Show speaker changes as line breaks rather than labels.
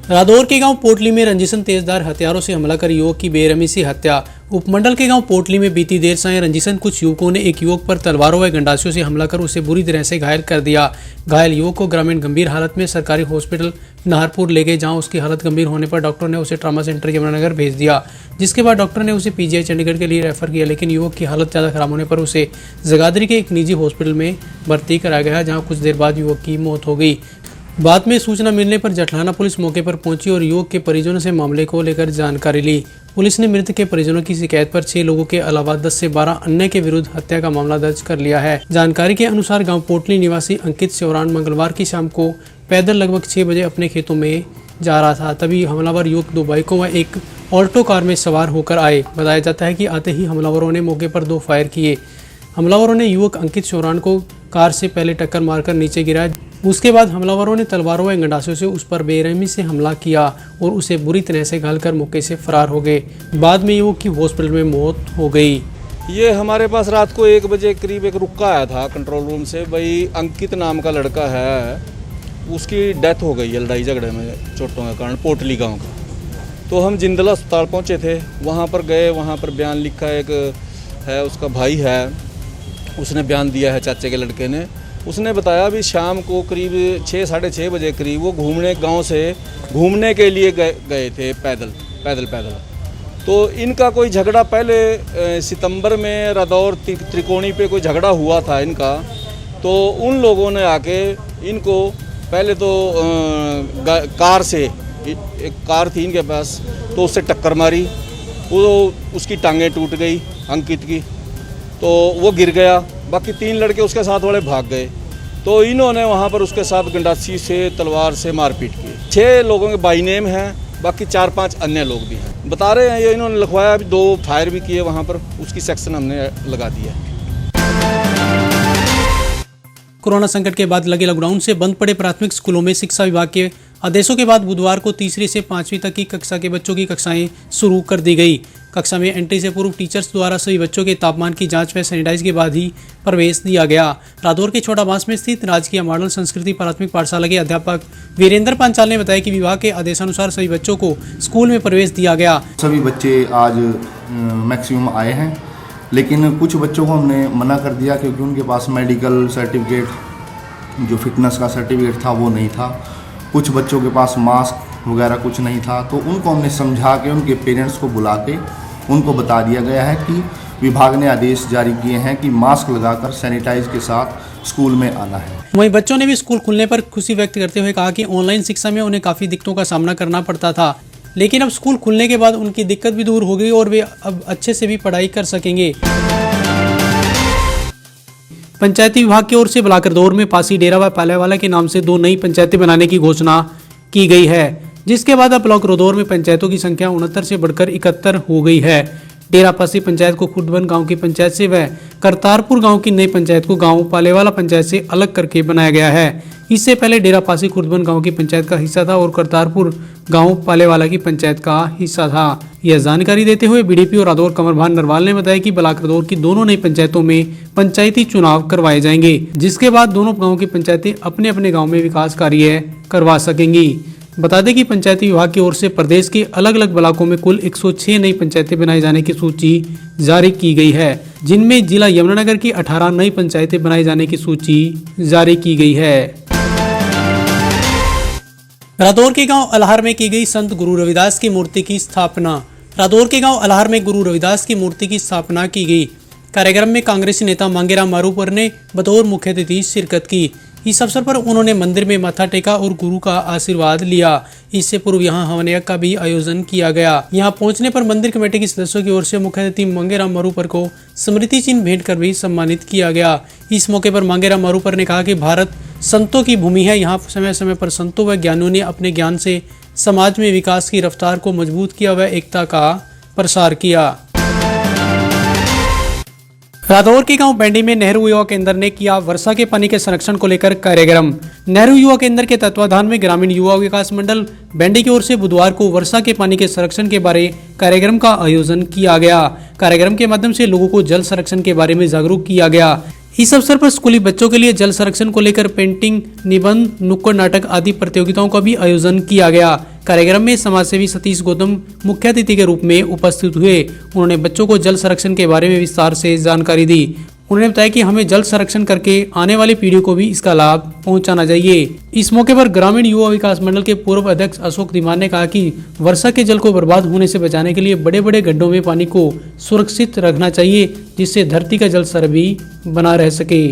रादौर के गांव पोटली में रंजिशन तेजधार हथियारों से हमला कर युवक की बेरहमी से हत्या। उपमंडल के गांव पोटली में बीती देर सांय रंजिशन कुछ युवकों ने एक युवक पर तलवारों व गंडासियों से हमला कर उसे बुरी तरह से घायल कर दिया। घायल युवक को ग्रामीण गंभीर हालत में सरकारी हॉस्पिटल नाहरपुर ले गए, जहां उसकी हालत गंभीर होने पर डॉक्टर ने उसे ट्रामा सेंटर यमुनानगर भेज दिया, जिसके बाद डॉक्टर ने उसे पीजीआई चंडीगढ़ के लिए रेफर किया। लेकिन युवक की हालत ज्यादा खराब होने पर उसे जगाधरी के एक निजी हॉस्पिटल में भर्ती कराया गया, जहाँ कुछ देर बाद युवक की मौत हो गई। बाद में सूचना मिलने पर जटलाना पुलिस मौके पर पहुंची और युवक के परिजनों से मामले को लेकर जानकारी ली। पुलिस ने मृतक के परिजनों की शिकायत पर 6 लोगों के अलावा 10 से 12 अन्य के विरुद्ध हत्या का मामला दर्ज कर लिया है। जानकारी के अनुसार गांव पोटली निवासी अंकित चौरान मंगलवार की शाम को पैदल लगभग 6 बजे अपने खेतों में जा रहा था, तभी हमलावर युवक 2 बाइकों व एक ऑल्टो कार में सवार होकर आए। बताया जाता है कि आते ही हमलावरों ने मौके पर 2 फायर किए। हमलावरों ने युवक अंकित चौरान को कार से पहले टक्कर मारकर नीचे गिराया। उसके बाद हमलावरों ने तलवारों व गंडासों से उस पर बेरहमी से हमला किया और उसे बुरी तरह से घायल कर मौके से फरार हो गए। बाद में युवक की हॉस्पिटल में मौत हो गई।
ये हमारे पास रात को 1 बजे करीब एक रुक्का आया था कंट्रोल रूम से, भाई अंकित नाम का लड़का है, उसकी डेथ हो गई है लड़ाई झगड़े में चोटों के कारण पोटली गाँव का। तो हम जिंदल अस्पताल पहुँचे थे, वहाँ पर गए, वहाँ पर बयान लिखा, एक है उसका भाई है, उसने बयान दिया है चाचे के लड़के ने। उसने बताया भी शाम को करीब 6 साढ़े 6 बजे करीब वो गांव से घूमने के लिए गए थे पैदल। तो इनका कोई झगड़ा पहले सितंबर में रादौर त्रिकोणी पे कोई झगड़ा हुआ था इनका। तो उन लोगों ने आके इनको पहले तो कार से, एक कार थी इनके पास, तो उससे टक्कर मारी, वो उसकी टांगें टूट गई अंकित की, तो वो गिर गया। बाकी 3 लड़के उसके साथ वाले भाग गए। तो इन्होंने वहाँ पर उसके साथ गंडासी से तलवार से मारपीट की। 6 लोगों के बाई नेम हैं, बाकी 4-5 अन्य लोग भी हैं। बता रहे हैं ये इन्होंने लिखवाया, अभी 2 फायर भी किए वहाँ पर, उसकी सेक्शन हमने लगा दी है।
कोरोना संकट के बाद लगे लॉकडाउन से बंद पड़े प्राथमिक स्कूलों में शिक्षा विभाग के आदेशों के बाद बुधवार को तीसरी से 5वीं तक की कक्षा के बच्चों की कक्षाएं शुरू कर दी गई। कक्षा में एंट्री से पूर्व टीचर्स द्वारा सभी बच्चों के तापमान की जांच व सैनिटाइज के बाद ही प्रवेश दिया गया। रादौर के छोटा बांस में स्थित राजकीय मॉडल संस्कृति प्राथमिक पाठशाला के अध्यापक वीरेंद्र पांचाल ने बताया कि विभाग के आदेशानुसार सभी बच्चों को स्कूल में प्रवेश दिया गया।
सभी बच्चे आज मैक्सिमम आए हैं, लेकिन कुछ बच्चों को हमने मना कर दिया क्योंकि उनके पास मेडिकल सर्टिफिकेट, जो फिटनेस का सर्टिफिकेट था वो नहीं था। कुछ बच्चों के पास मास्क वगैरह कुछ नहीं था, तो उनको हमने समझा के उनके पेरेंट्स को बुला के उनको बता दिया गया है कि विभाग ने आदेश जारी किए हैं कि मास्क लगाकर सैनिटाइज के साथ स्कूल में आना है।
वहीं बच्चों ने भी स्कूल खुलने पर खुशी व्यक्त करते हुए कहा कि ऑनलाइन शिक्षा में उन्हें काफी दिक्कतों का सामना करना पड़ता था, लेकिन अब स्कूल खुलने के बाद उनकी दिक्कत भी दूर हो गई और वे अब अच्छे से भी पढ़ाई कर सकेंगे। पंचायती विभाग की ओर से बलाकरदौर में पासी डेरा व पालेवाला के नाम से 2 नई पंचायतें बनाने की घोषणा की गई है, जिसके बाद अब ब्लॉक रदौर में पंचायतों की संख्या 69 से बढ़कर 71 हो गई है। डेरा पासी पंचायत को खुर्दबन गांव की पंचायत से व करतारपुर गांव की नई पंचायत को गांव पालेवाला पंचायत से अलग करके बनाया गया है। इससे पहले डेरा पासी खुर्दबन गांव की पंचायत का हिस्सा था और करतारपुर गांव पालेवाला की पंचायत का हिस्सा था। यह जानकारी देते हुए बीडीपी और रादौर कमरभान नरवाल ने बताया कि बलाकरदौर की दोनों नई पंचायतों में पंचायती चुनाव करवाए जाएंगे, जिसके बाद दोनों गाँव की पंचायतें अपने अपने गाँव में विकास कार्य करवा सकेंगी। बता दें कि पंचायती विभाग की ओर से प्रदेश के अलग अलग ब्लॉकों में कुल 106 नई पंचायतें बनाए जाने की सूची जारी की गई है, जिनमें जिला यमुनानगर की 18 नई पंचायतें बनाए जाने की सूची जारी की गई है। रादौर के गांव अल्हार में की गई संत गुरु रविदास की मूर्ति की स्थापना। रादौर के गांव अल्हार में गुरु रविदास की मूर्ति की स्थापना की गई। कार्यक्रम में कांग्रेसी नेता मांगेराम मारूपुर ने बतौर मुख्य अतिथि शिरकत की। इस अवसर पर उन्होंने मंदिर में माथा टेका और गुरु का आशीर्वाद लिया। इससे पूर्व यहां हवन यज्ञ का भी आयोजन किया गया। यहां पहुंचने पर मंदिर कमेटी के सदस्यों की ओर से मुख्य अतिथि मांगेराम मारूपुर को स्मृति चिन्ह भेंट कर भी सम्मानित किया गया। इस मौके पर मांगेराम मारूपुर ने कहा कि भारत संतों की भूमि है। यहाँ समय समय पर संतों व ज्ञानियों ने अपने ज्ञान से समाज में विकास की रफ्तार को मजबूत किया व एकता का प्रसार किया। रादौर के गांव बेंडी में नेहरू युवा केंद्र ने किया वर्षा के पानी के संरक्षण को लेकर कार्यक्रम। नेहरू युवा केंद्र के तत्वाधान में ग्रामीण युवा विकास मंडल बेंडी की ओर से बुधवार को वर्षा के पानी के संरक्षण के बारे कार्यक्रम का आयोजन किया गया। कार्यक्रम के माध्यम से लोगों को जल संरक्षण के बारे में जागरूक किया गया। इस अवसर पर स्कूली बच्चों के लिए जल संरक्षण को लेकर पेंटिंग, निबंध, नुक्कड़ नाटक आदि प्रतियोगिताओं का भी आयोजन किया गया। कार्यक्रम में समाजसेवी सतीश गौतम मुख्य अतिथि के रूप में उपस्थित हुए। उन्होंने बच्चों को जल संरक्षण के बारे में विस्तार से जानकारी दी। उन्होंने बताया कि हमें जल संरक्षण करके आने वाली पीढ़ी को भी इसका लाभ पहुंचाना चाहिए। इस मौके पर ग्रामीण युवा विकास मंडल के पूर्व अध्यक्ष अशोक धीमान ने कहा कि वर्षा के जल को बर्बाद होने से बचाने के लिए बड़े बड़े गड्ढों में पानी को सुरक्षित रखना चाहिए, जिससे धरती का जल स्तर भी बना रह सके।